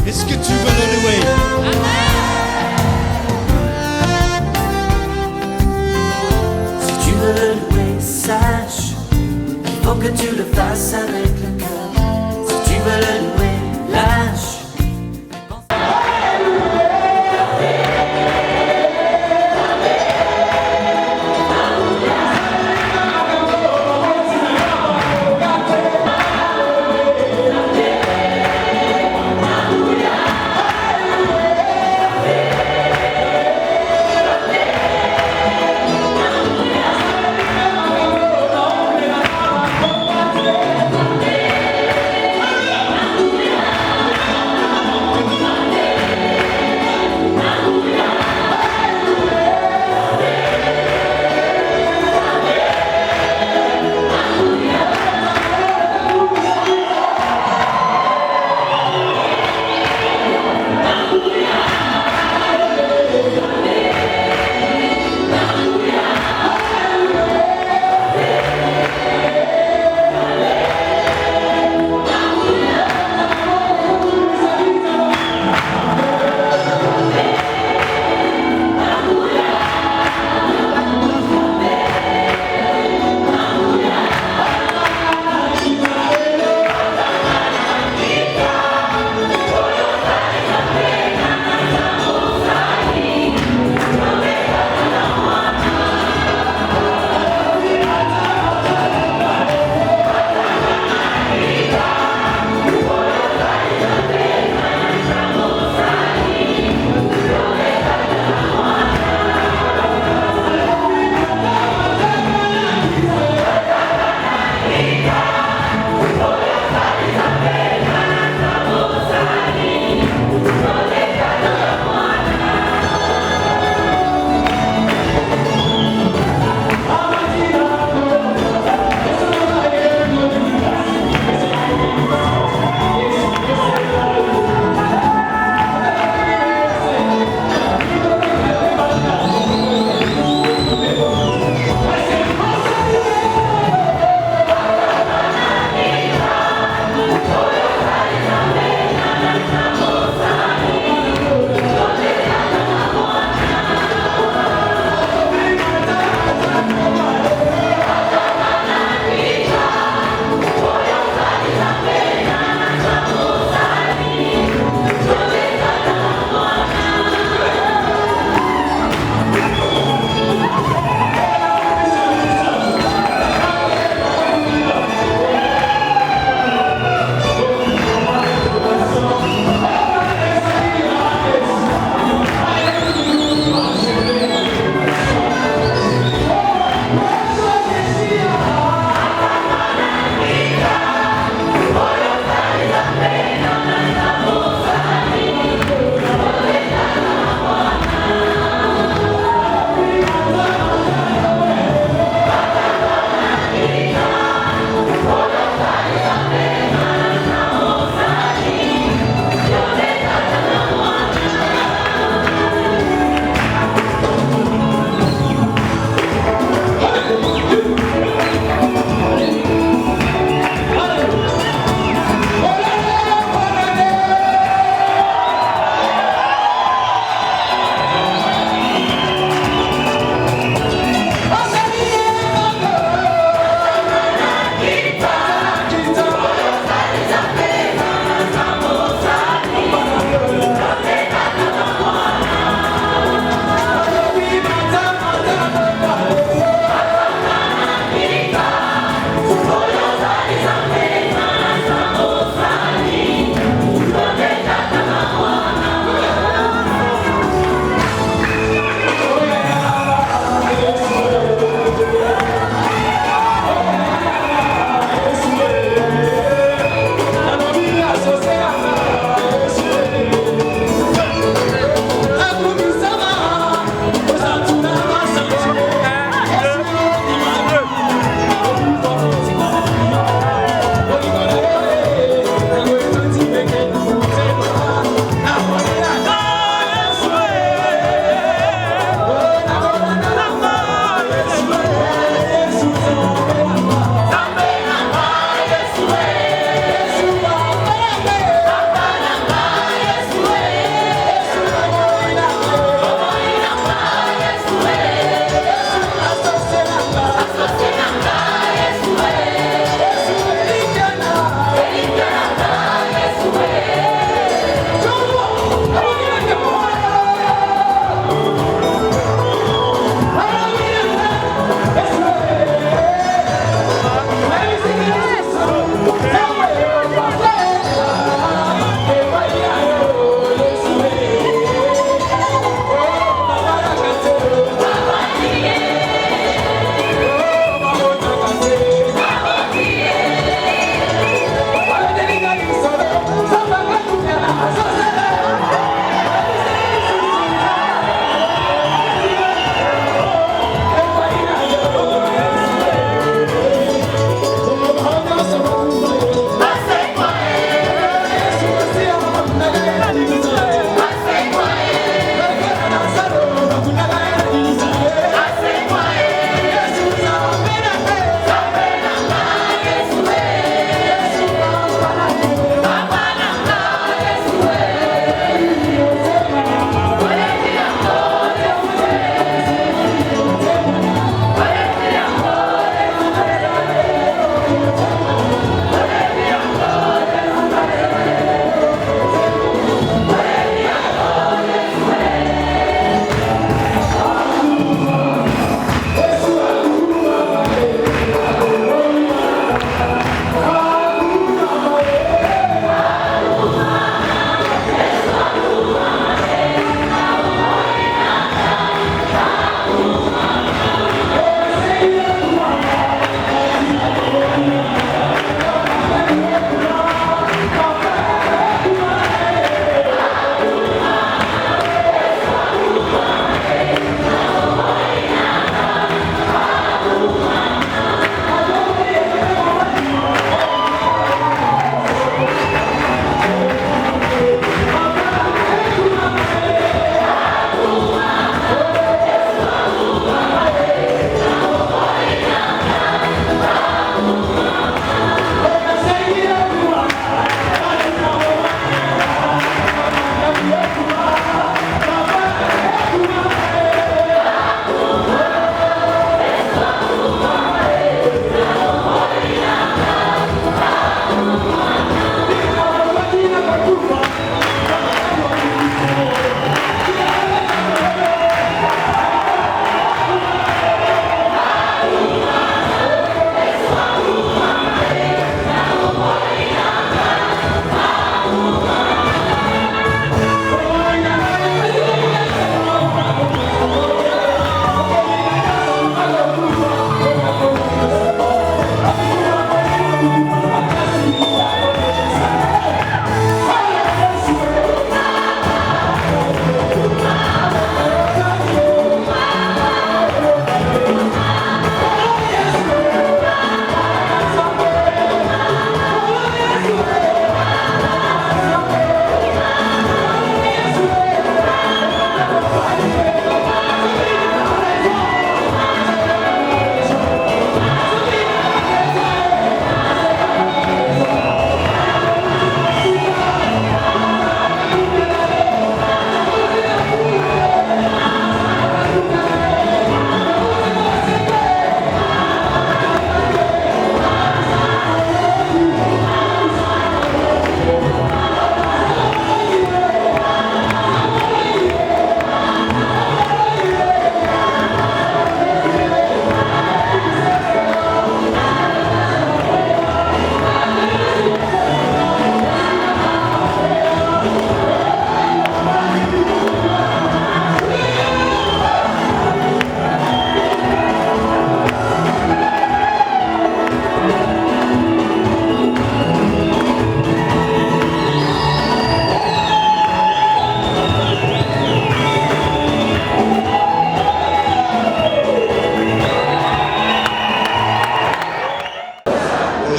Est-ce que tu veux le louer? Si tu veux le louer, sache qu'il faut que tu le fasses avec le cœur. Si tu veux le louer, lâche.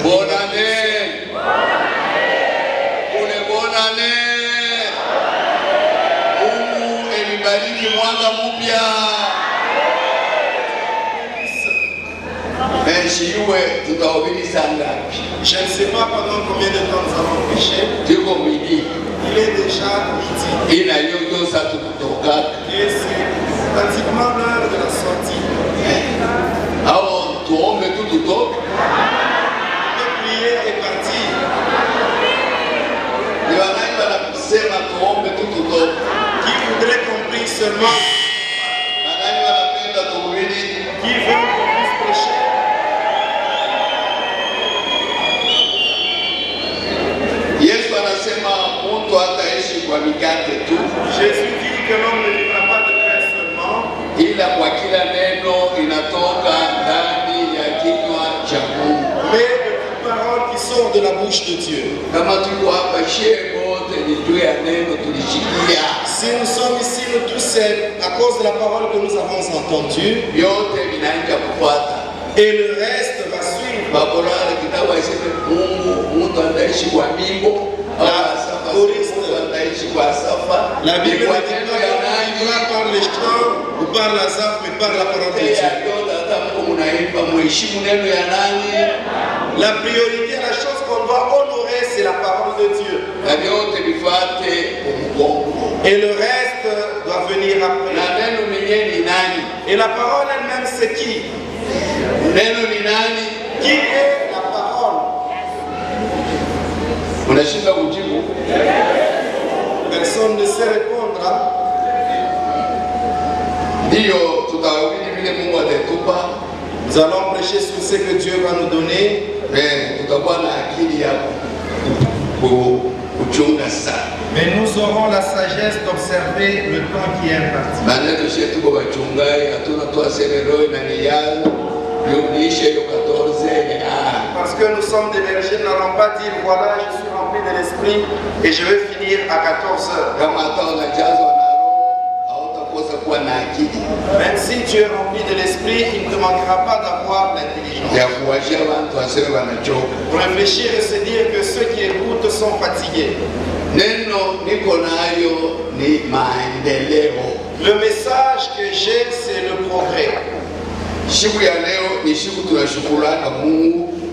Bonne année. Bonne année. Mungu elibariki mwaka mpya. Shiwe tutahubiri saa ngapi? Je ne sais pas pendant combien de temps nous allons prêcher. Tuko midi. Il est déjà midi. Ina yoto sa tukutoka. Et c'est pratiquement l'heure de la sortie. Alors, tuombe tu tutoke. Le prier est parti. Niwanaimba na kusema tuombe tu tutoke. Qui voudrait qu'on prie seulement? Nani wanapenda tuhubiri? Qui veut qu'on puisse prêcher? Yesu anasema mtu hataishi kwa mikate tu. Jésus dit que l'homme ne vivra pas de pain seulement, ila kwa kila neno inatoka ndani ya kinywa cha Mungu. mais de toute parole qui sort de la bouche de Dieu. Kama tuko hapa shebo ni juu ya neno tulishikia. Si nous sommes ici, nous tous, c'est à cause de la parole que nous avons entendue. Yote vinaanza kufuata. Et le reste va suivre. Baborale kitabu iseme Mungu mtu anaishi kwa mimbo. La Bible ne dit pas par les chants ou par la zaf, mais par la parole de Dieu. La priorité, la chose qu'on doit honorer, c'est la parole de Dieu. Et le reste doit venir après. Et la parole elle-même, c'est qui? Qui est la parole? Personne ne sait répondre. Nous allons prêcher sur ce que Dieu va nous donner. Mais nous aurons la sagesse d'observer le temps qui est imparti. Parce que nous sommes des bergers, nous n'allons pas dire voilà, je suis rempli de l'esprit et je vais finir à 14 heures. Même si tu es rempli de l'esprit, il ne te manquera pas d'avoir l'intelligence. Pour réfléchir et se dire que ceux qui écoutent sont fatigués. Le message que j'ai, c'est le progrès.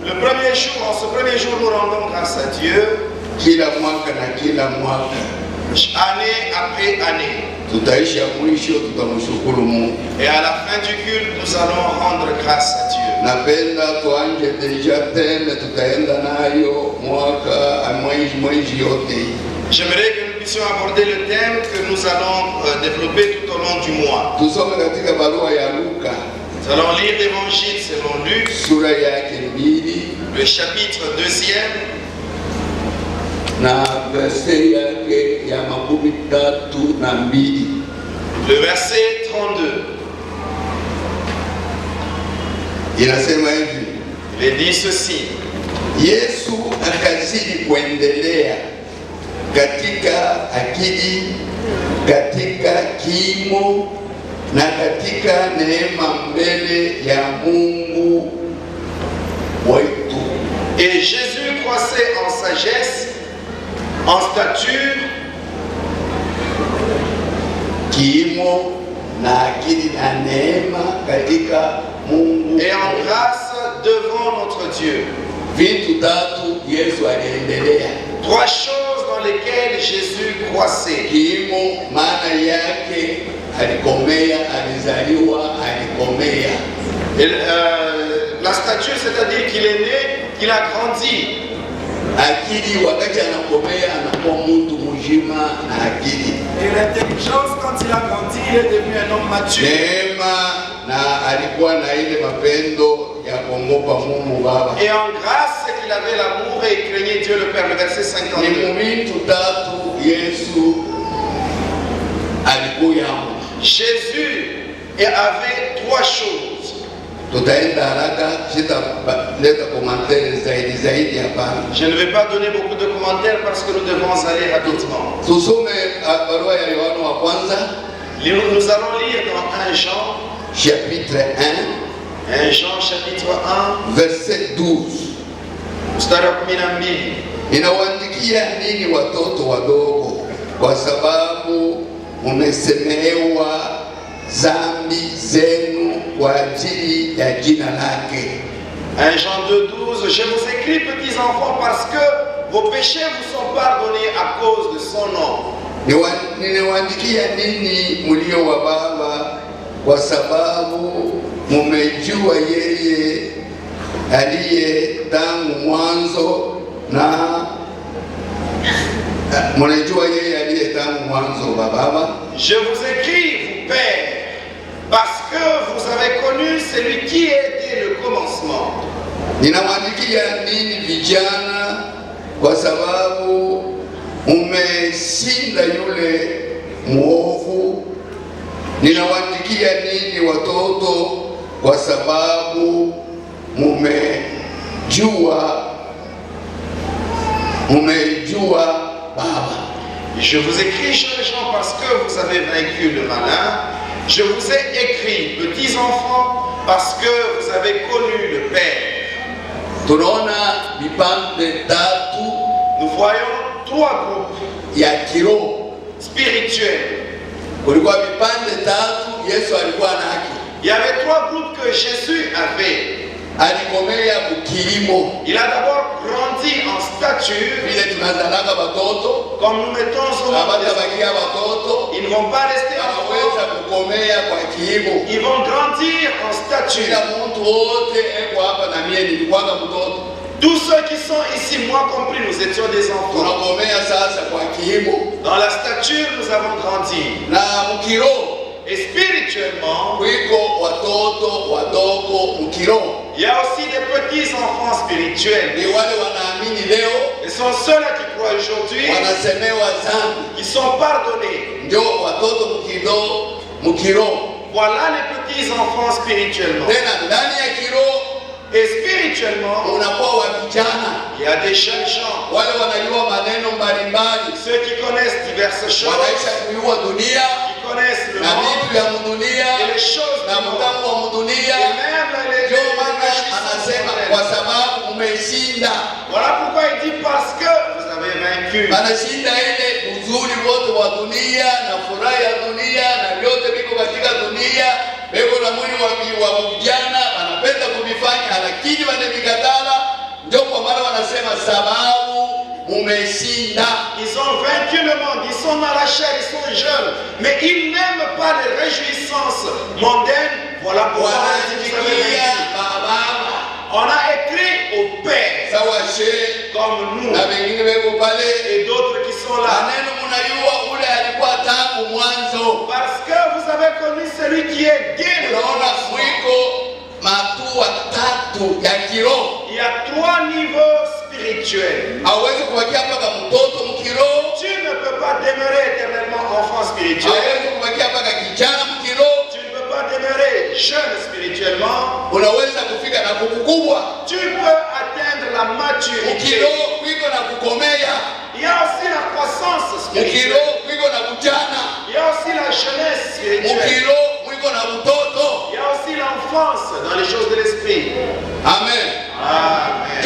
Le premier jour, en ce premier jour, nous rendons grâce à Dieu. Année après année. Et à la fin du culte, nous allons rendre grâce à Dieu. J'aimerais que nous puissions aborder le thème que nous allons développer tout au long du mois. Nous allons lire l'évangile selon Luc, le chapitre 2e. Le verset 32. Il dit ceci. Yesu akazidi kuendelea katika akili, katika kimo na katika neema mbele ya Mungu wetu. Et Jésus croissait en sagesse, en stature, kimo na akili na neema katika Mungu et en grâce devant notre Dieu. Vitu tatu Yesu aliendelea. Trois choses dans lesquelles Jésus croissait. Kimo maana yake alikomea, alizaliwa, alikomea. La stature, c'est-à-dire qu'il est né, qu'il a grandi. Akili wakati anakomea anakuwa mtu mzima na akili. Et l'intelligence, quand il a grandi, il est devenu un homme mature. Neema na alikuwa na ile mapendo ya kuogopa Mungu Baba. Et en grâce, c'est qu'il avait l'amour et il craignait Dieu le Père. Le verset 52. Ni vitu tatu Yesu alikuwa. Jésus avait trois choses. Je ne vais pas donner beaucoup de commentaires parce que nous devons aller rapidement. Nous allons lire dans 1 Jean, chapitre 1, 1 Jean chapitre 1, verset 12. Mstari wa 12. Ninawaandikia nini watoto wadogo, kwa sababu mmesemehewa dhambi zenu kwa ajili ya jina lake. 1 Jean 2:12. Je vous écris, petits enfants, parce que vos péchés vous sont pardonnés à cause de son nom. Ninawaandikia nini mlio wa baba, kwa sababu mmejua yeye aliye tangu mwanzo na mnajua yeye aliye tangu mwanzo wa baba. Je vous écris, vous pères, parce que vous avez connu celui qui est dès le commencement. Ninawaandikia nini vijana, kwa sababu mmeshinda yule mwovu. Ninawaandikia nini watoto, kwa sababu mmejua baba. Je vous écris, jeunes gens, parce que vous avez vaincu le malin. Je vous ai écrit, petits enfants, parce que vous avez connu le Père. Tunaona vipande tatu. Nous voyons 3 groupes ya kiroho spirituels. Kulikuwa vipande tatu Yesu alikuwa naki. Il y avait 3 groupes que Jésus avait. Alikomea kukilimo. Il a d'abord grandi en stature. Vile tunazalaka watoto, comme nous mettons au monde, ils ne vont pas rester en forme. kukomea kwa kilimo. Ils vont grandir en stature. Kila mtu wote eko hapa na mie nilikuwa mtoto. Tous ceux qui sont ici, moi compris, nous étions des enfants. Tunakomea sasa kwa kilimo. Dans la stature, nous avons grandi. Na mkiroho, et spirituellement, wiko watoto wadogo mkiroho. Il y a aussi des petits enfants spirituels. Ni wale wanaamini leo. Et sont ceux-là qui croient aujourd'hui. Wanasemewa dhambi. Ils sont pardonnés. Ndio watoto mkiroho. Voilà les petits enfants spirituellement. Tena ndani ya kiroho, et spirituellement, unakuwa wa vijana. Il y a des jeunes gens. Wale wanajua maneno mbalimbali. Ceux qui connaissent diverses choses. Wanaisha kujua dunia. Qui connaissent le na monde. vitu vya dunia. Et les choses na mtambo wa dunia. Et même les anasema kwa sababu umeshinda. Voilà pourquoi il dit parce que vous avez vaincu. Anashinda ile uzuri wote wa dunia na furaha ya dunia na vyote viko katika dunia. Bego na mwili wa vijana wanapenda kuvifanya, lakini wanavikatala. Ndio kwa maana wanasema sababu umeshinda. Ils ont vaincu le monde, ils sont dans la chair, ils sont jeunes, mais ils n'aiment pas les réjouissances mondaines. Voilà pourquoi on a écrit au Père, comme nous, et d'autres qui sont là. Parce que vous avez connu celui qui est dès le commencement. Il y a 3 niveaux spirituels. Tu ne peux pas demeurer éternellement enfant spirituel. Tu ne peux pas demeurer jeune spirituellement. Tu peux atteindre la maturité. Il y a aussi la croissance spirituelle. Il y a aussi la jeunesse spirituelle. Il y a aussi l'enfance dans les choses de l'esprit. Amen. Amen.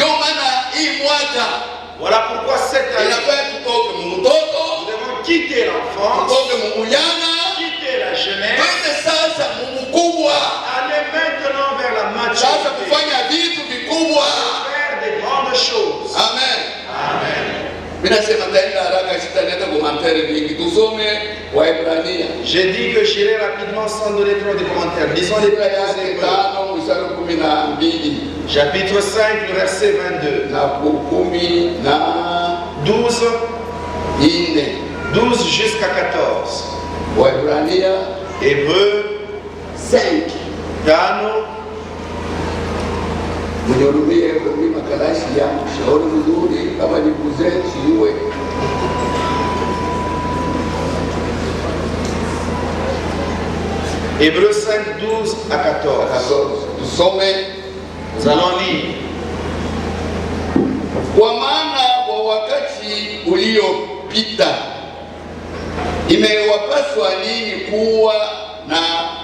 Voilà pourquoi cette année, nous devons quitter l'enfance, quitter la jeunesse, aller maintenant vers la maturité, faire des grandes choses. Amen. Amen. J'ai dit que j'irai rapidement sans donner trop de commentaires. Lisons les chapitre 5, le verset 22. 12 jusqu'à 14. Hébreux 5. Hébreux 5, 12 à 14. Nous allons lire. Kwa maana kwa wakati uliopita imewapaswa ninyi kuwa na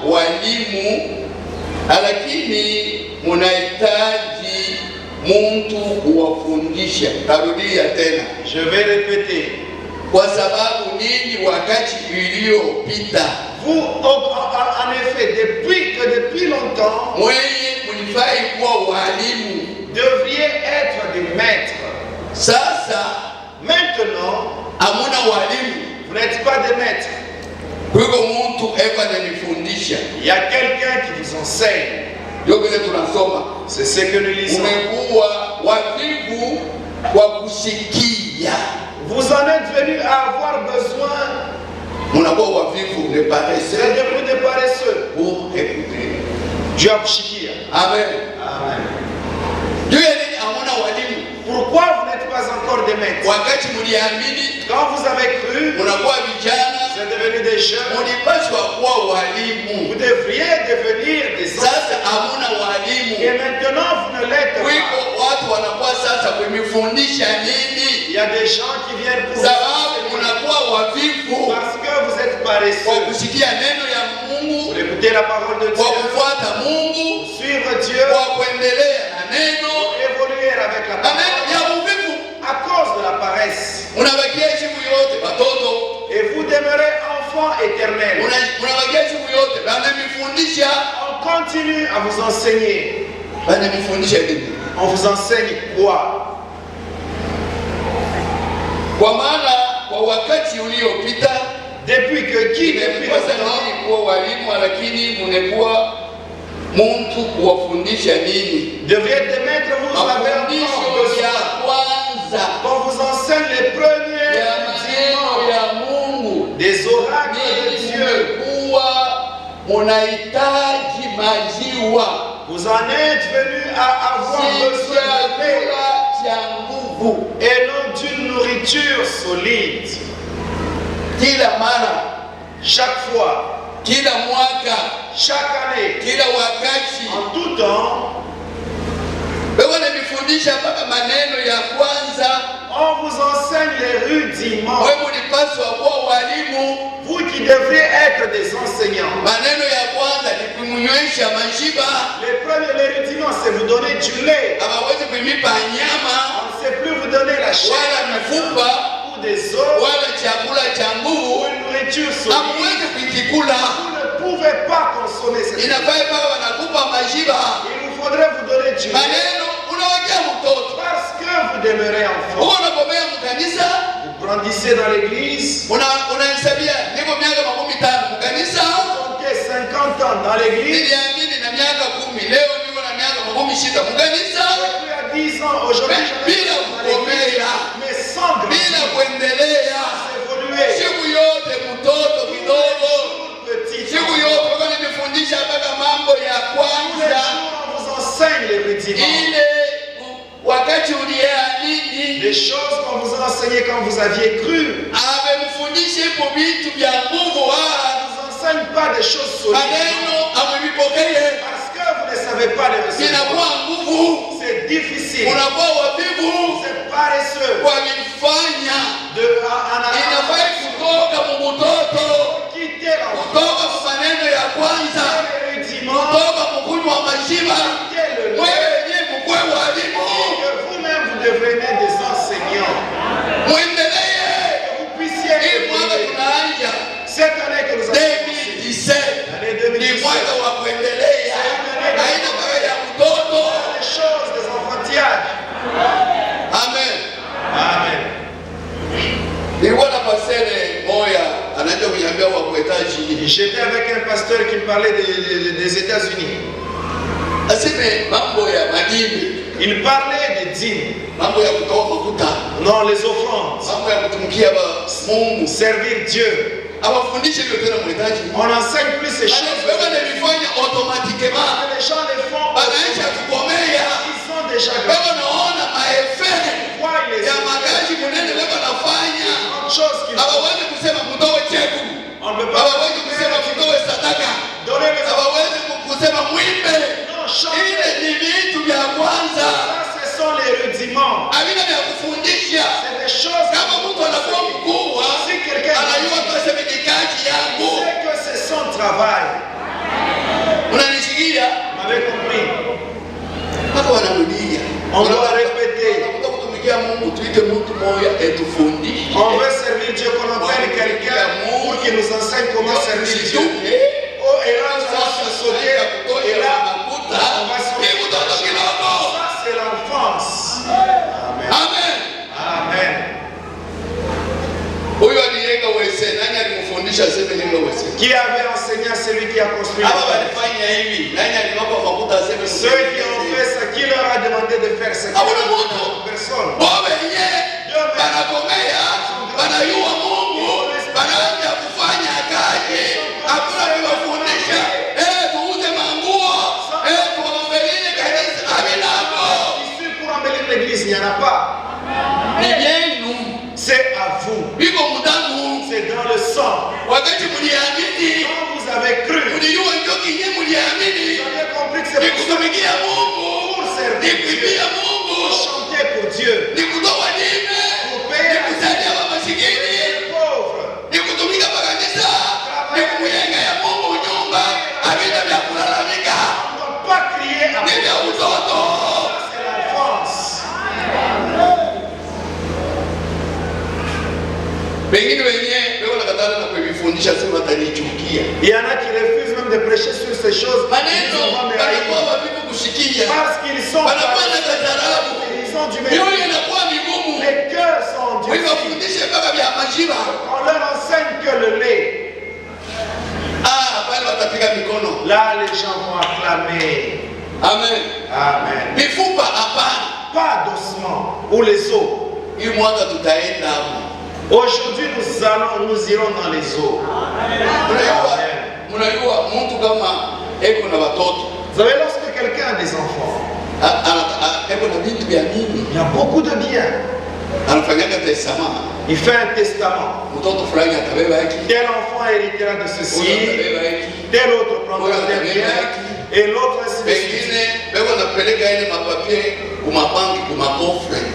walimu, lakini muntu kuwafundisha. Tarudia tena. Je vais répéter. Kwa sababu nini wakati iliyopita? Vous, en effet, depuis longtemps, mwenye mlifai kuwa walimu, devriez être des maîtres. Sasa maintenant, hamuna walimu, vous n'êtes pas des maîtres. Kuko muntu eko ananifundisha. Il y a quelqu'un qui vous enseigne. Ndio vile tunasoma. C'est ce que nous lisons. Umekuwa wavivu kwa kusikia. Vous en êtes venu à avoir besoin. Munakuwa wavivu, ne paresseux. C'est devenu des paresseux. Pour écouter. Dieu a kushikia. Amen. Amen. Dieu a dit hamuna walimu. Pourquoi vous n'êtes pas encore des maîtres? Wakati muliamini, quand vous avez cru, munakuwa vijana, vous êtes devenus des jeunes. Mulipaswa kuwa walimu. Vous devriez devenir des enseignants. Sasa hamuna walimu. Et maintenant vous ne l'êtes pas. Wiko watu wanakuwa sasa kumifundisha nini? Il y a des gens qui viennent pour sababu munakuwa wavivu. Parce que vous êtes paresseux. Kwa kusikia neno ya Mungu, pour écouter la parole de Dieu, kwa kufuata Mungu, suivre Dieu, kwa kuendelea na neno, évoluer avec la parole. Ya uvivu. À cause de la paresse. Unabakia siku yote batoto. Et vous demeurez enfant éternel. Unabakia siku yote banamifundisha. On continue à vous enseigner. Banamifundisha nini? On vous enseigne quoi? Kwa maana kwa wakati uliopita, depuis que qui depuis kuwa walimu, lakini mnekuwa muntu kuwafundisha nini? Devriez être maître, vous avez mafundisho ya kwanza. On vous enseigne les premiers ya Mungu, des oracles de Dieu. Kuwa munahitaji maziwa. Vous en êtes venu à avoir besoin de lait et non d'une nourriture solide. Kila mara, chaque fois, kila mwaka, chaque année, kila wakati, en tout temps, wananifundisha mpaka maneno ya kwanza. On vous enseigne les rudiments. Wewe mlipaswa kuwa walimu. Vous qui devriez être des enseignants. Maneno ya kwanza ni kumnywesha majiba. Les premiers les rudiments, c'est vous donner du lait. Hawawezi kuimipa nyama. On ne sait plus vous donner la chair, wala mifupa, ou des os, wala chakula cha nguvu, ou une nourriture solide. Hamwezi kuikula. Vous ne pouvez pas consommer cette nourriture. Inafaa mpaka wanakupa majiba. Il vous faudrait vous donner du lait. Maneno unawekea mtoto. Parce que vous demeurez enfant. Unapomea mkanisa, vous grandissez dans l'église. Unahesabia niko miaka 15 mkanisa. Comptez 50 ans dans l'église. Niliamini na miaka 10. Leo niko na miaka 16 mkanisa. Il y a 10 ans aujourd'hui. Bila kukomea. Mais sans grandir. Bila kuendelea. Évoluer. Siku yote mtoto kidogo. Siku yote wananifundisha mpaka mambo ya kwanza. On vous enseigne les rudiments. Ile wakati uliamini. Les choses qu'on vous a enseignées quand vous aviez cru. Amemfundisha ipo vitu vya nguvu. Vous enseigne pas des choses solides. Maneno amevipokea. Parce que vous ne savez pas les recevoir. Inakuwa nguvu. C'est difficile. Unakuwa wavivu. C'est paresseux. Kwa mifanya. Inafai kutoka mtoto. Quitter la kutoka kwa maneno ya kwanza. Kutoka mkunywa wa majiba. Wewe ndiye mkwe walimu. Vous-même vous devenez des enseignants. Muendelee. Que vous puissiez. Mwaka tunaanza. Cette année que nous avons 2017. L'année 2017. Ni mwaka wa kuendelea. Haina kawa ya mtoto. Les choses des enfantillages. Amen. Amen. Nilikuwa na pasere moya anaanza kuniambia wa kuetaji. J'étais avec un pasteur qui me parlait des États-Unis. Aseme mambo ya madini. Il parlait des dîmes. Mambo ya kutoa mafuta. Non, les offrandes. Mambo ya kutumikia Mungu, servir Dieu. Awafundishe hiyo tena mhitaji. On enseigne plus ces choses. Wewe unalifanya automatiquement. Les gens les font. Banaisha kukomea. Ils sont déjà wewe unaona maefere. Ya magaji munene wewe unafanya. Hawawezi kusema mtoe cheku. Hawawezi kusema mtoe sadaka. Hawawezi kusema mwimbe. Ile ni vitu vya kwanza. Ce sont les rudiments. Havina vya kufundisha. C'est des choses. Kama mtu anakuwa mkubwa, anajua pesa ni kazi yangu. C'est que c'est son travail. Unanishikia? Vous m'avez compris? Mpaka wanarudia. On On doit répéter. On veut servir Dieu, qu'on appelle quelqu'un pour qu'il nous enseigne comment servir Dieu. Oh, et là, on va se sauter. Et là, on va se sauter. Ça, c'est l'enfance. Amen. Amen. Qui avait enseigné à celui qui a construit le ceux qui ont fait ça, qui leur a demandé de faire ça? Personne. Ici pour embellir l'église, il n'y en a pas. C'est à vous. C'est dans le sang. Quand vous avez cru, vous avez compris que c'est pour servir Dieu, pour chanter pour Dieu, pour payer les pauvres, on ne doit pas crier à vous. C'est l'enfance. Il y en a qui refusent même de prêcher sur ces choses. Parce qu'ils sont ils ont du mérite. Les cœurs sont durs. On leur enseigne que le lait. Là, les gens vont acclamer. Amen. Amen. Pas d'ossement ou les os. Aujourd'hui, nous irons dans les eaux. Vous savez, lorsque quelqu'un a des enfants, il y a beaucoup de biens. Il fait un testament. Tel enfant héritera de ceci, tel autre prendra tel bien, et l'autre ainsi de suite.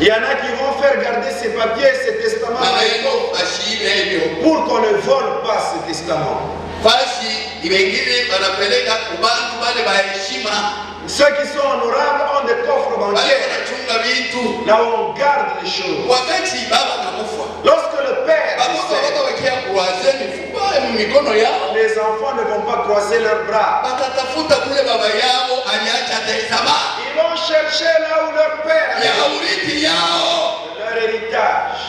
Il y en a qui vont faire garder ces papiers, ces testaments pour qu'on ne vole pas ce testament. Ceux qui sont honorables ont des coffres bancaires là où on garde les choses. Lorsque le père décède, les enfants ne vont pas croiser leurs bras. Ils vont chercher là où leur père a leur héritage.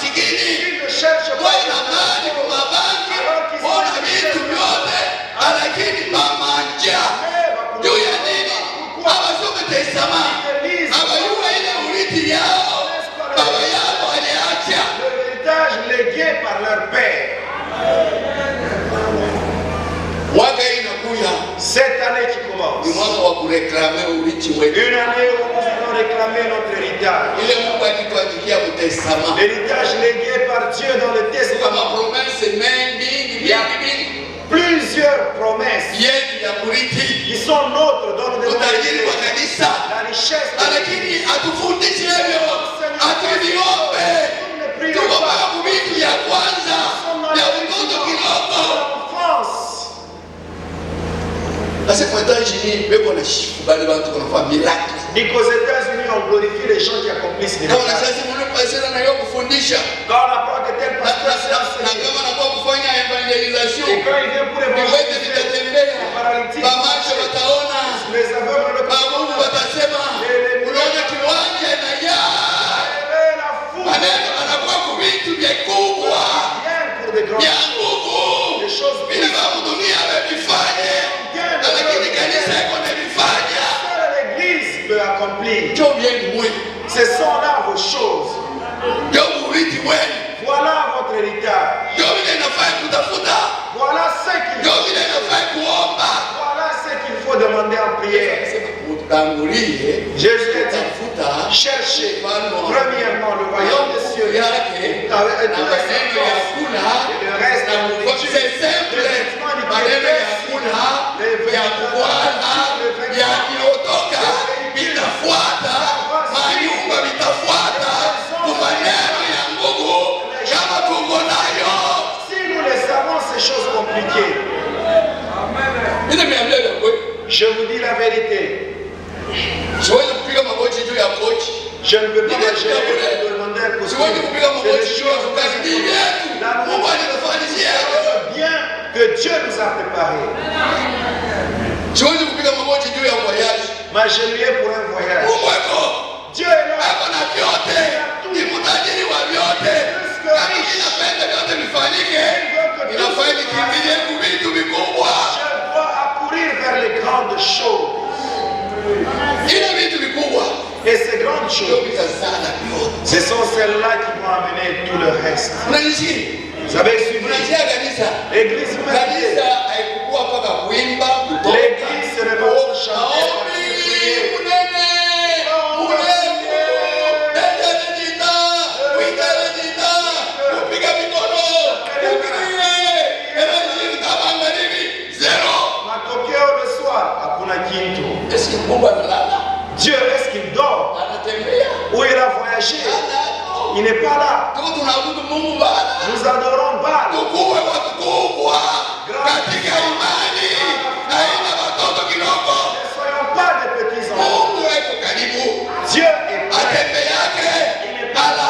Ils ne cherchent pas l'héritage légué par leur père. Cette année qui commence, une année où nous allons réclamer notre héritage. L'héritage légué par Dieu dans le testament. Il y a plusieurs promesses qui sont nôtres dans le la richesse de l'enfance. Et qu'aux États-Unis, on glorifie les gens qui accomplissent les miracles. Quand on apprend que tel pasteur s'est enseigné, et quand il vient pour évangéliser, les paralytiques, les aveugles, le la foule, pour des grandes choses, des choses l'église peut accomplir. Ce sont là vos choses. Voilà votre héritage. Voilà ce qu'il faut demander en prière. Jésus a dit, cherchez premièrement le royaume des cieux et le reste c'est simple. Si nous les savons, ces choses compliquées, je vous dis la vérité. Je ne peux pas m'agir de demander un costume. C'est des choses bien que Dieu nous a préparées. M'agenouiller pour un voyage. Dieu est là. Je dois accourir vers les grandes choses. Et ces grandes choses, ce sont celles-là qui vont amener tout le reste. Vous avez suivi l'église humanitaire. L'église se révèle pour chanter. Dieu, est-ce qu'il dort? Ou il a voyagé? Il n'est pas là. Nous adorons Baal. Ne soyons pas des petits enfants. Dieu est prêt. Il n'est pas là.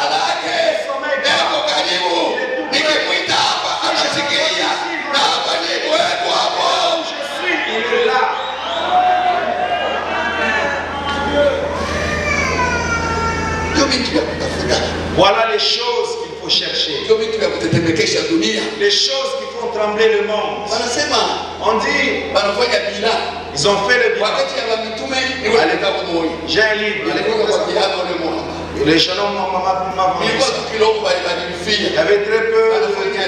Voilà les choses qu'il faut chercher. Les choses qui font trembler le monde. On dit, ils ont fait le bilan. J'ai un livre. Les jeunes hommes m'ont vendu. Il y avait très peu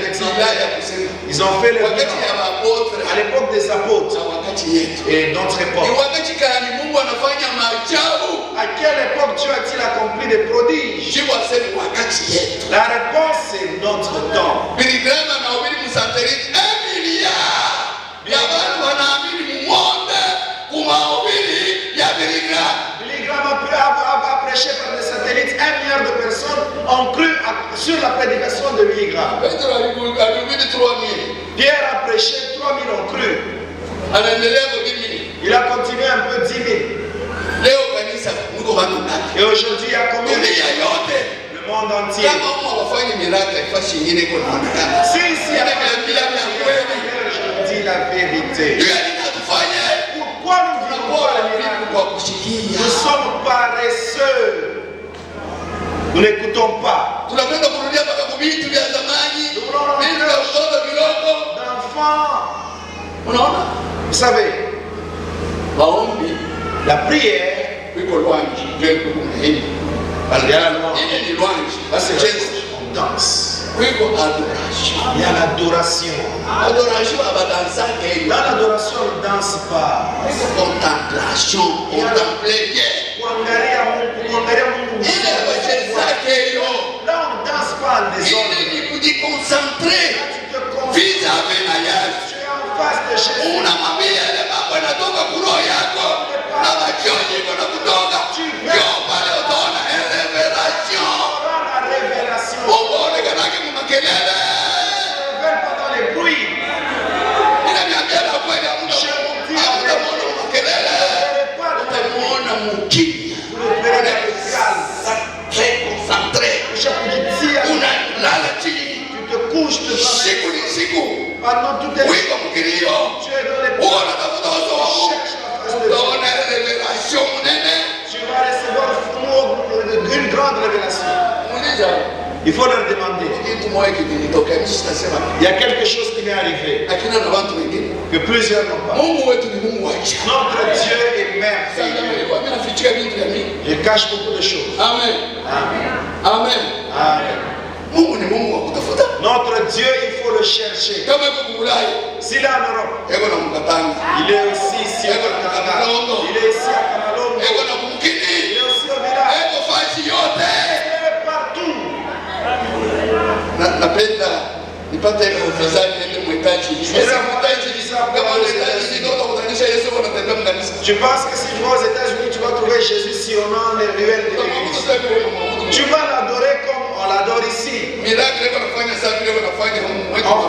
d'exemplaires. Ils ont fait le bilan à l'époque des apôtres et d'autres époques. À quelle époque Dieu a-t-il accompli des prodiges? La réponse c'est notre temps. A prêché par des satellites, 1 milliard de personnes ont cru sur la prédication de Billy Graham. Pierre a prêché, 3000 ont cru. Il a continué un peu, 10 000. Et aujourd'hui, il y a combien? Le monde entier. Si il y a je dis la vérité. Pourquoi nous vivons pas le miracle? Nous sommes paresseux. Nous n'écoutons pas. Nous voulons d'enfants. Vous savez, la prière, il y a la louange, on danse. Il y a l'adoration. Dans l'adoration, on ne danse pas. Contemplation, contempler. Là, on ne danse pas en désordre. Il est concentré vis-à-vis de Yesu. Tu es en face de Jésus. Unamwambia ile mambo yanatoka kuroho yako na machozi kuna kutoka. Ndio pale utaona revelation. Uone kana kama makelele. Pendant les bruits. Inaniambia na kweli hamna makelele. Utamuona mukimya. Très concentré. Unalala chini. Tu te couches de siku ni siku. Pendant toute la wiko mkilio. Tu es dans les unatafuta uso wako. Utaona révélation nene. Tu vas recevoir une grande révélation. Il faut leur demander. Il y a quelque chose qui m'est arrivé que plusieurs n'ont pas. Notre Dieu est merveilleux. Il cache beaucoup de choses. Amen. Amen. Amen. Notre Dieu, il faut le chercher. S'il est en Europe, il est aussi ici au Canada. Il est ici à Kamalongo. Il est aussi au village. Il est partout. Napenda nipate ufadhili nende mwetaji. Tu penses que si tu vas aux États-Unis, tu vas trouver Jésus sillonnant les ruelles de l'église. Tu vas l'adorer comme on l'adore ici. On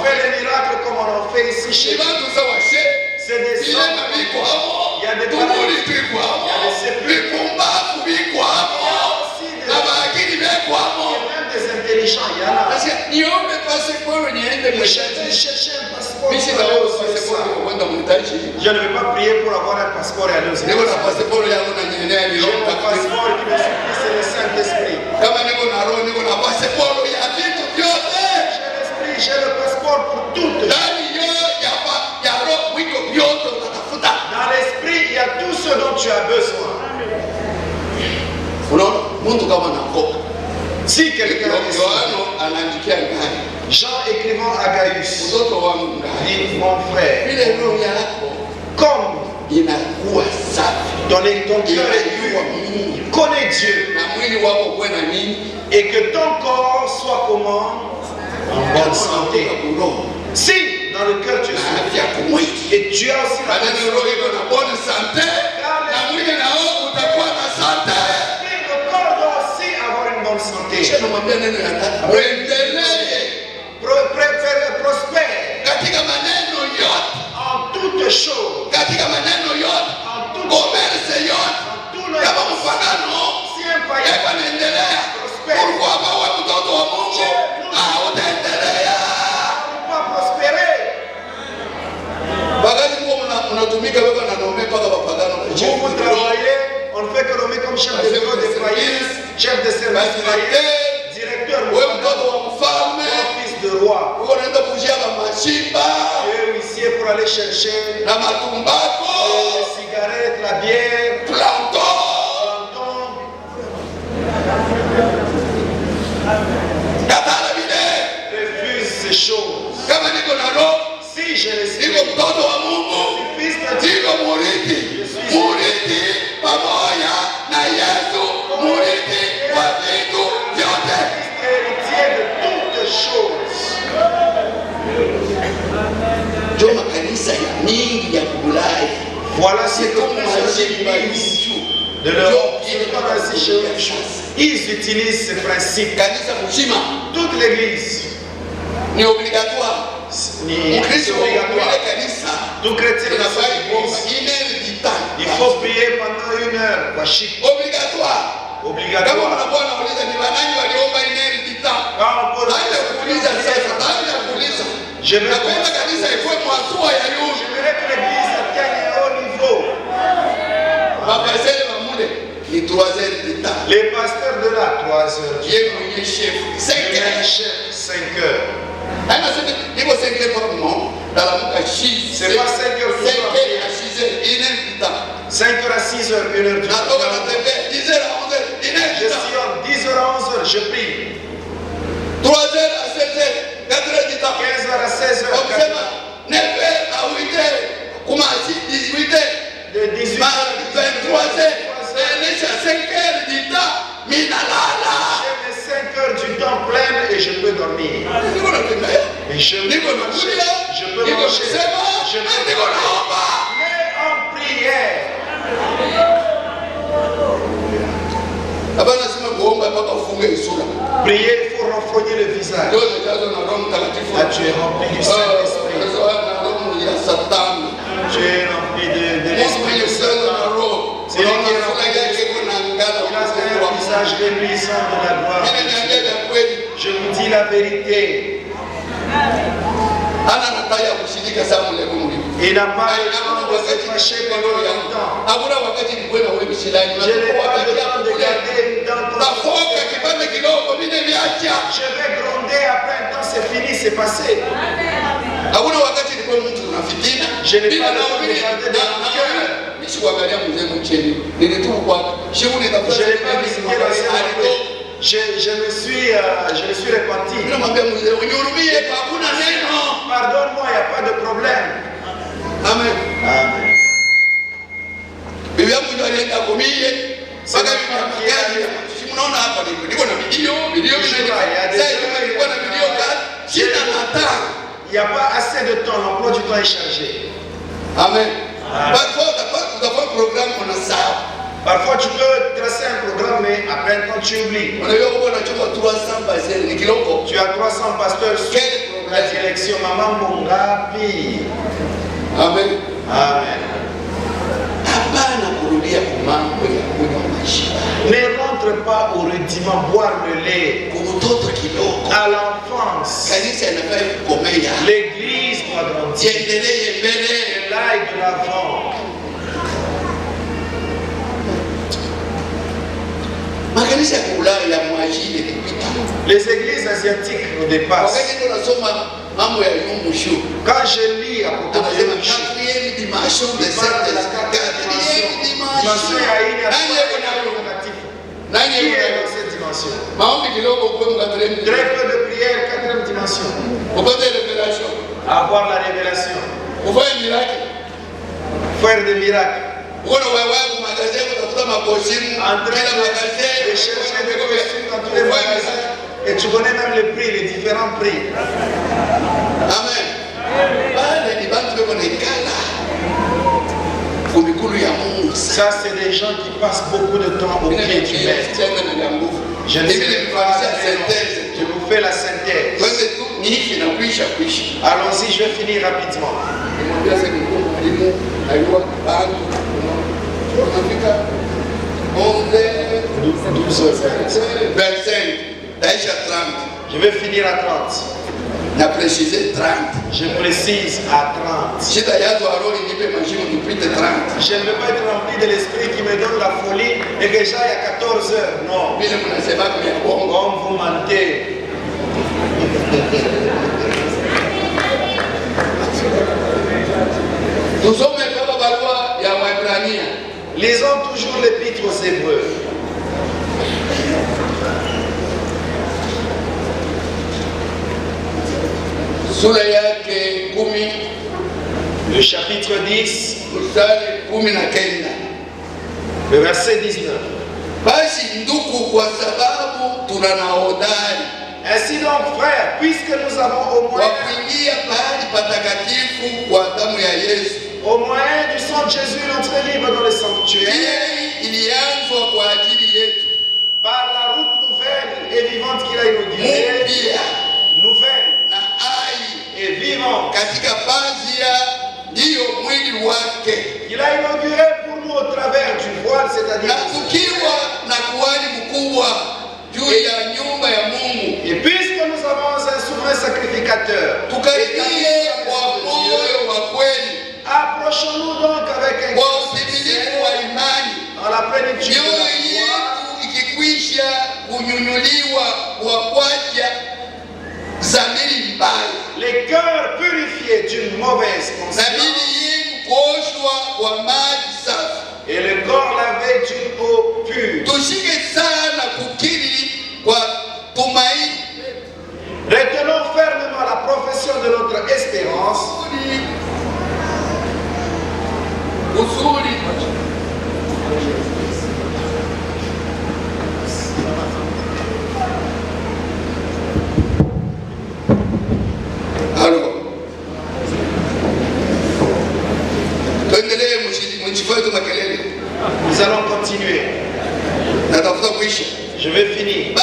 fait les miracles comme on en fait ici chez nous. C'est des hommes. Il y a des sépulcres. Il y a aussi niombe passport niende mwishaji. Chercher un passeport. Mimi sina passport kwenda mtaji. Je ne vais pas prier pour avoir un passeport et aller aux Niko na passport yangu na nyenea ni roho takatifu. Passeport qui me suffit, c'est le Saint-Esprit. Kama niko na roho niko na passport ya vitu vyote. J'ai l'esprit, j'ai le passeport pour toutes. Ndani ya roho wiko vyote unatafuta. Dans l'esprit, il y a tout ce dont tu as besoin. Unaona mtu kama anakoka. Si quelqu'un Yohano anaandikia ngani. Jean écrivant à Gaius, Mtoto wangu ngani. dit mon frère, Vile roho yako comme inakuwa safi. ton cœur est pur, connais Dieu, Na mwili wako kuwe na nini? et que ton corps soit comment? En bonne santé. Si dans le cœur tu es sain, et tu as aussi la bonne santé, le corps doit aussi avoir une bonne santé. Prospère en toutes choses, si un païen prospère, pas prospérer. Vous travaillez, on ne fait que nommer comme chef de bureau des foyers, chef de service foyer, directeur, fils de roi. Tu es huissier pour aller chercher les cigarettes, la bière, planton. Refuse ces choses. Si je les suis, fils de Dieu, héritier de toutes choses. Voilà ce que de l'Europe, ils utilisent ce principe. Toute l'église. Ni obligatoire. C'est obligatoire. Tout chrétien dans sa église, il faut prier pendant 1 heure. Obligatoire. Obligatoire. Je vais que l'église atteigne un haut niveau. Les pasteurs de la 3 heures. Le chef 5 heures. C'est pas 5 heures pour 5 heures à 6 heures, 1 heure du matin. Je sillonne 10 heures à 11 heures, je prie. 3 heures à 16 heures, 4 heures du temps. 15 heures à 16 heures. 9 heures à 8 heures, comment 18 heures, de 18 heures, 23 heures, 5 heures du temps, minalala. J'ai mes 5 heures du temps pleines et je peux dormir. Et je peux manger. Je peux manger. Je peux mais en prière. Prier, il faut renfrogner le visage. Ah, tu es rempli du Saint-Esprit. Tu es rempli de l'Esprit de Satan. C'est lui qui est rempli de l'Esprit. Il a un visage reluisant de la gloire. Je vous dis la vérité. Il n'a pas le temps de se fâcher pendant longtemps. Je n'ai pas le temps de garder dans ton corps. Je vais gronder après un temps, c'est fini, c'est passé. Je n'ai pas le temps de garder dans mon cœur. Je n'ai pas visité la scène. Je me suis repenti. Pardonne-moi, il n'y a pas de problème. Amen. Amen. Il n'y a pas assez de temps, l'emploi du temps est chargé. Amen. Parfois tu peux tracer un programme, mais après un temps tu oublies. Tu as 300 pasteurs sur la direction. Maman Mongapi. Amen. Amen. Ne rentre pas au rudiment, boire le lait. À l'enfance. L'église doit grandir. Elle aille de l'avant. Les églises asiatiques nous dépassent. Quand je lis à propos de quatrième dimension de cette dimension, qui est dans cette dimension? Très peu de prière, quatrième dimension. Avoir la révélation. Faire des miracles. En train de chercher des costumes dans tous les magasins. Et tu connais même les prix, les différents prix. Amen. Ça, c'est des gens qui passent beaucoup de temps au pied du maître. Je ne sais pas, je vous fais la synthèse. Allons-y, je vais finir rapidement. 12 heures. 25. Je vais finir à 30. Na précisé 30. Je précise à 30. Je ne veux pas être rempli de l'esprit qui me donne la folie et que j'aille à 14 heures. Non. Comme vous mentez. Lisons toujours l'épître aux Hébreux. Le chapitre 10, le verset 19. Ainsi donc, frères, puisque nous avons au moyen du sang de Jésus l'entrée libre dans le sanctuaire, par la route nouvelle et vivante qu'il a inaugurée, nouvelle et vivante, qu'il a inauguré pour nous au travers du voile, c'est-à-dire et puisque nous avons un souverain sacrificateur, approchons-nous donc avec un dans la plénitude les cœurs purifiés d'une mauvaise conscience et le corps lavé d'une eau pure. Retenons fermement la profession de notre espérance. Alors, nous allons continuer. Je vais finir.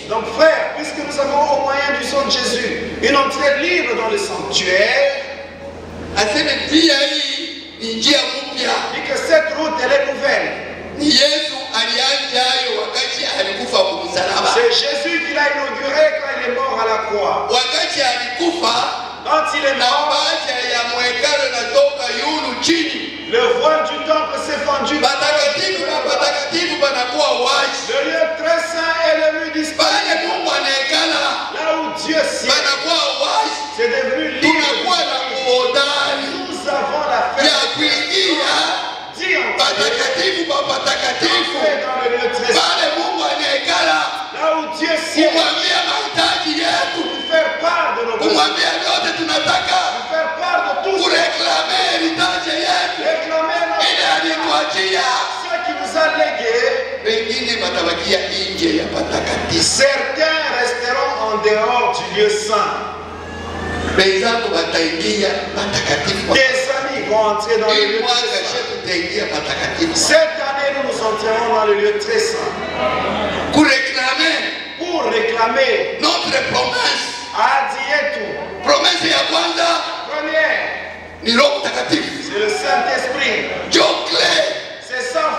Donc frère, puisque nous avons au moyen du sang de Jésus une entrée libre dans le sanctuaire, et que cette route elle est nouvelle. C'est Jésus qui l'a inauguré quand il est mort à la croix. Quand il est mort, le voile du temple s'est fendu. Le lieu très saint est devenu disponible. Là où Dieu siège, c'est devenu libre. Nous avons la fête. Dans le lieu très saint. Là où Dieu siège. Pour faire part de nos besoins. Pour faire part de tout. Réclamer ce qui nous a légué. Certains resteront en dehors du lieu saint. Des amis vont entrer dans le lieu très saint. Cette année, nous entrerons dans le lieu très saint. Pour réclamer notre promesse. Promesse première. C'est le Saint-Esprit. C'est sans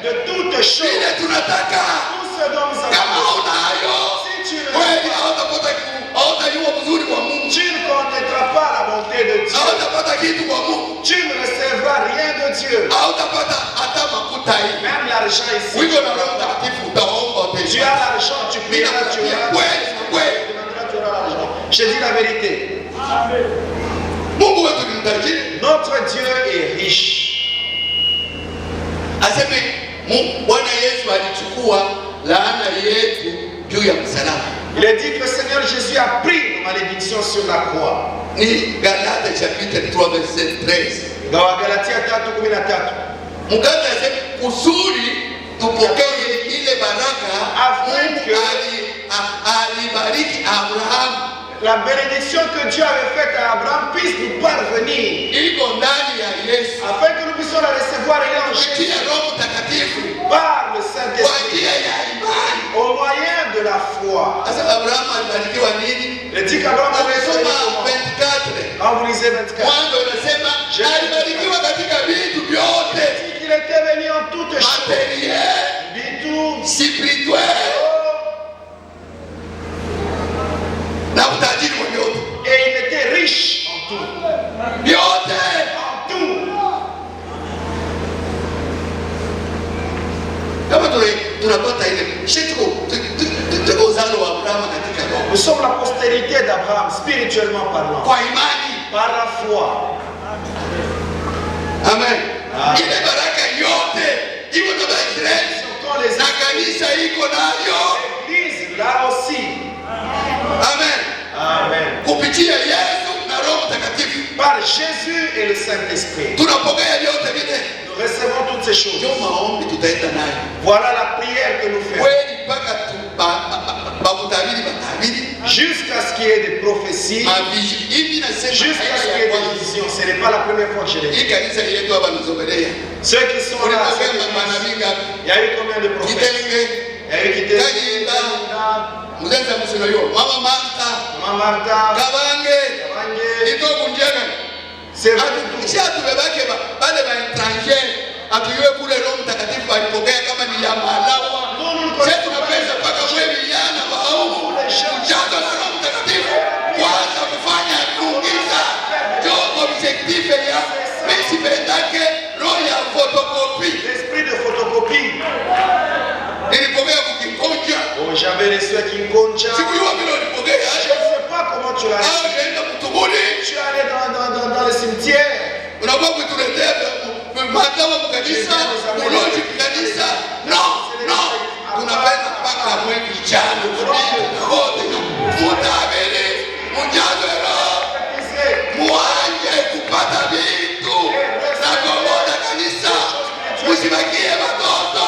de toutes choses. ile tunataka. Tout ce dont nous avons Kama besoin. unayo, Si tu ne kweli hautajua uzuri wa Mungu. tu ne connaîtras pas la bonté de Dieu. Hautapata kitu kwa Mungu. Tu ne recevras rien de Dieu. Hautapata hata makuta hii. Même l'argent ici. Wiko na Roho Mtakatifu utaomba Tu utaishi. as l'argent, tu prieras, tu auras. Kweli, kweli. Tu auras l'argent. Je dis la vérité. Mungu wetu ni mtajiri. Notre Dieu est riche. Aseme Bwana Yesu alichukua laana yetu juu ya msalaba. Il est dit que le Seigneur Jésus a pris nos malédictions sur la croix. Ni Galatia chapitre 3 verset 13. Galatia 3:13. Mkata aseme kusudi tupokee ile baraka Mungu alibariki Abraham. La bénédiction que Dieu avait faite à Abraham puisse nous parvenir. Iko ndani ya Yesu. Afin que nous puissions la recevoir et en Jésus. Kupitia Roho Mtakatifu. Par le Kwa Saint-Esprit. njia ya imani. Au moyen de la foi. Sasa Abraham alibarikiwa nini? Il dit qu'Abraham avait reçu. Soma 24. Quand vous lisez 24. Mwanzo unasema alibarikiwa katika vitu vyote. Il dit qu'il était béni en toutes choses. Matériel, Du tout. spirituel. Na utajiri wa vyote. Et il était riche en tout. Vyote. En tout. Kama tunapata ile tuko uzalo wa Abraham katika roho. Nous sommes la postérité d'Abraham, spirituellement parlant. Kwa imani. Par la foi. Amen. Ile baraka yote iko na Israeli. Na kanisa iko nayo. L'église là aussi. Amen. Amen. Kupitia Yesu na Roho Mtakatifu. Par Jésus et le Saint-Esprit. Tunapokea yote vile. Nous recevons toutes ces choses. Ndio maombi tutaenda nayo. Voilà la prière que nous faisons. Kweli mpaka bakutabiri batabiri. Jusqu'à ce qu'il y ait des prophéties. Jusqu'à ce qu'il y ait des visions. Ce n'est pas la première fois que je l'ai dit. Ceux qui sont là, il y a eu combien de prophètes? Il y a eu qui Mama Martha, Kabange, c'est vrai. Atuiwe kule Roho Mtakatifu alipokea kama ni ya malawa. Sisi tunapenda mpaka kwa vijana waovu kujaza na Roho Mtakatifu kwanza kufanya kuingiza ndio objectif ya mimi pendake roho ya photocopy. L'esprit de photocopie. Nilipokea kukingoja. Oh, j'avais reçu à Kingonja. Sikujua vile ulipokea. Je ne sais pas comment tu l'as reçu. Nenda mtubuni. Tu es allé dans le cimetière. Unakuwa kutuletea madawa mkanisa, uloji mkanisa. No. Tunapenda mpaka mwe vijana wote mutabiri mujaze roho muanje kupata vitu na kuongoza kanisa, musibakie watoto.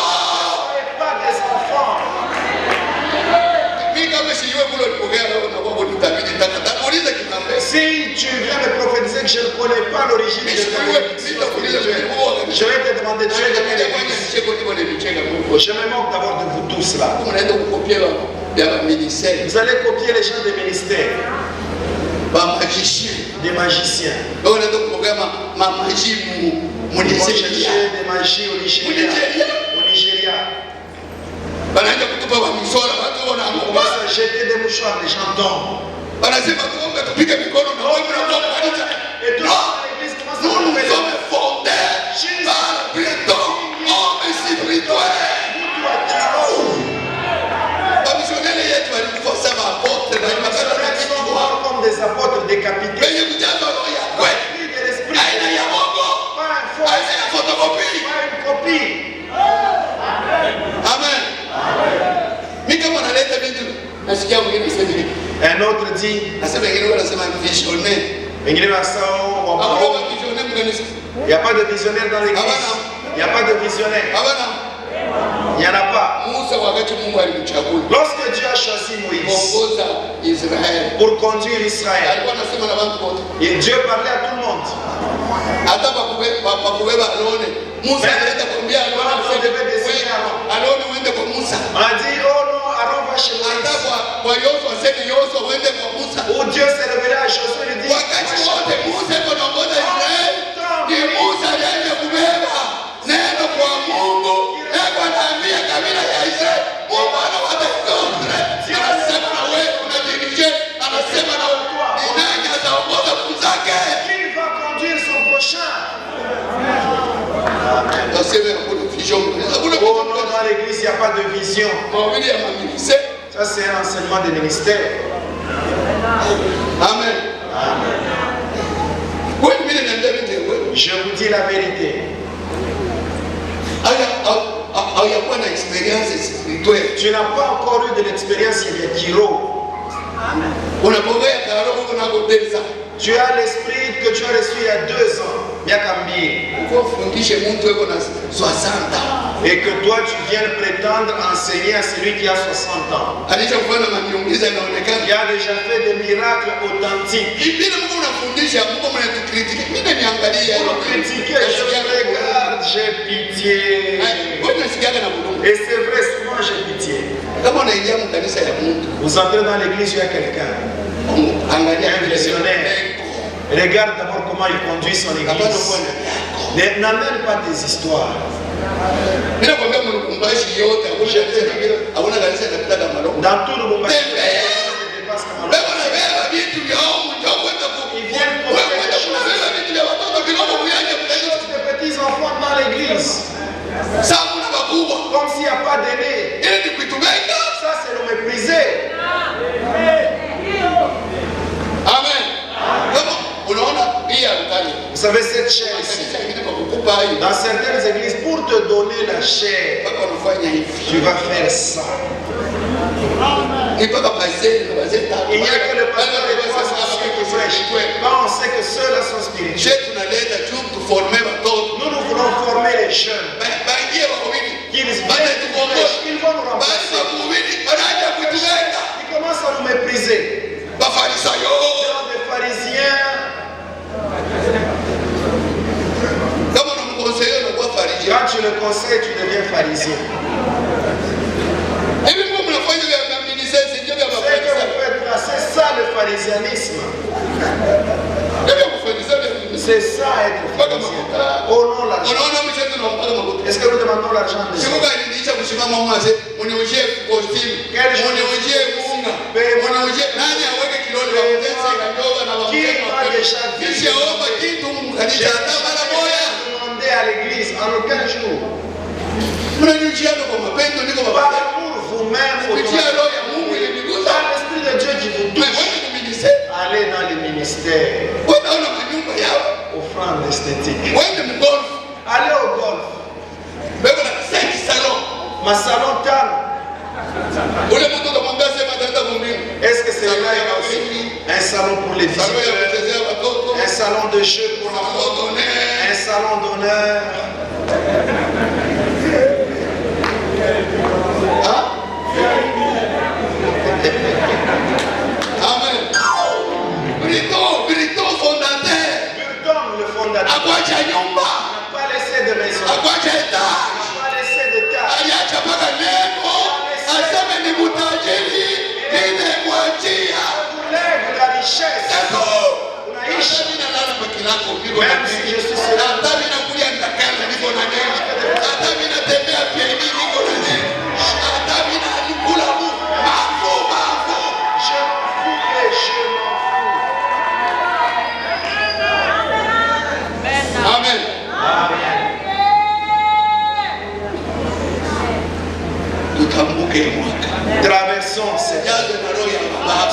Mimi kama sijui kule ulipokea roho na kwa kutabiri nitakuuliza kimambe. Si tu viens me prophétiser que je ne connais pas l'origine de ta je vais te demander de faire de je me moque d'abord de vous tous là. Vous allez copier les gens des ministères. Des magiciens. Ils chercher des magies au Nigeria. On commence à jeter des mouchoirs, les gens tombent. Et tout l'église commence à nous sommes fondés par Platon, homme spirituel. Comme des apôtres décapités. Pas une copie. Amen. Un autre dit, il n'y a pas de visionnaire dans l'église. Il n'y a pas de visionnaire. Il n'y en a pas. Lorsque Dieu a choisi Moïse pour conduire Israël, et Dieu parlait à tout le monde. On a dit, oh non, Aaron va chez Moïse. Où Dieu s'est révélé à Josué, il dit, n'y a pas de vision. Ça, c'est un enseignement de ministère. Amen. Je vous dis la vérité. Tu n'as pas encore eu de l'expérience il y a Kiro. Tu as l'esprit que tu as reçu il y a 2 ans. Et que toi tu viens prétendre enseigner à celui qui a 60 ans. Il a déjà fait des miracles authentiques. Pour critiquer, je regarde, j'ai pitié. Et c'est vrai, souvent j'ai pitié. Vous entrez dans l'église, il y a quelqu'un, un visionnaire. Regarde d'abord comment il conduit son église. N'amène pas des histoires. Dans tout le monde, ils viennent pour faire des petits enfants dans l'église. Comme s'il n'y a pas d'aîné. Ça, c'est le mépriser. Amen. Vous savez, cette chair ici, dans certaines églises, pour te donner la chair, tu vas faire ça. Il n'y a que le pasteur et toi, c'est celui qui prêche. Quand on sait que ceux-là sont spirituels, nous voulons former les jeunes. Ils vont nous remplacer. Ils commencent à nous mépriser. Des pharisiens. Quand tu le conseilles, tu deviens pharisien. C'est ça le pharisianisme. C'est ça être pharisien. Oh non, l'argent. Est-ce que nous demandons l'argent de Dieu? Qui a déjà demandé à l'église en aucun jour? Par amour vous-même, par l'Esprit de Dieu qui vous touche, allez dans les ministères. Offrande esthétique. Allez au golf. Ma salon tard. Est-ce que c'est là aussi un salon pour les visiteurs, un salon de jeu pour l'enfant, un salon d'honneur? Amen. Briton fondateur. Burton le fondateur. N'a pas laissé de maison. N'a pas laissé de table. La richesse. Même si je suis cela, Amen. Traversons cette.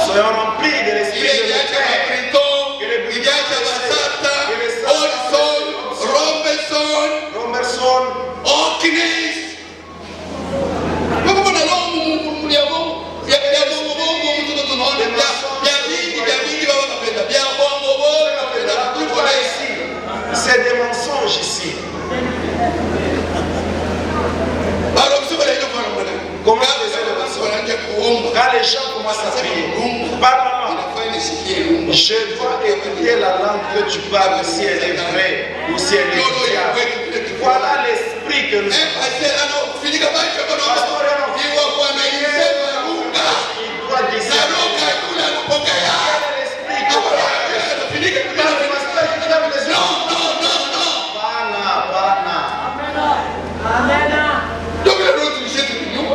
Soyons remplis de l'esprit de Dieu. Robertson, c'est des mensonges ici. Comment quand les gens commencent à prier, parle-moi. Je dois écouter la langue que tu parles, si elle est vraie ou si elle est fiable. Voilà l'esprit que nous avons. Il doit dire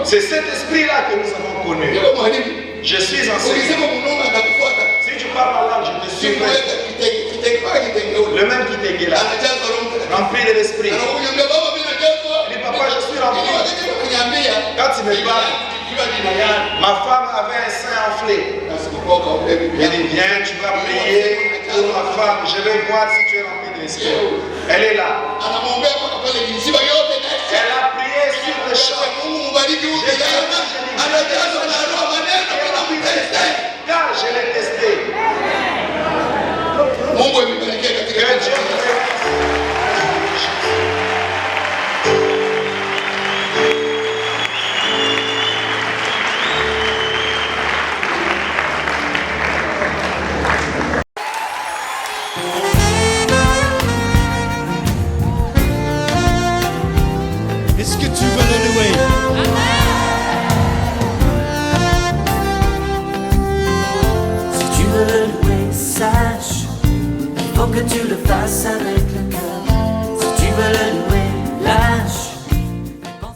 c'est cet esprit-là que nous avons connu. Je suis enseignant. Si tu parles en langue, je te suis. Le même qui t'est là, rempli de l'esprit. Il dit, papa, je suis rempli. Quand il me parle, ma femme avait un sein enflé. Il dit, viens, tu vas prier pour ma femme. Je vais voir si tu es rempli de l'esprit. Elle est là. Elle a prié sur le champ. Car je l'ai testé. Que Dieu me Est-ce que tu veux le louer? Si tu veux le louer, sache qu'il faut que tu le fasses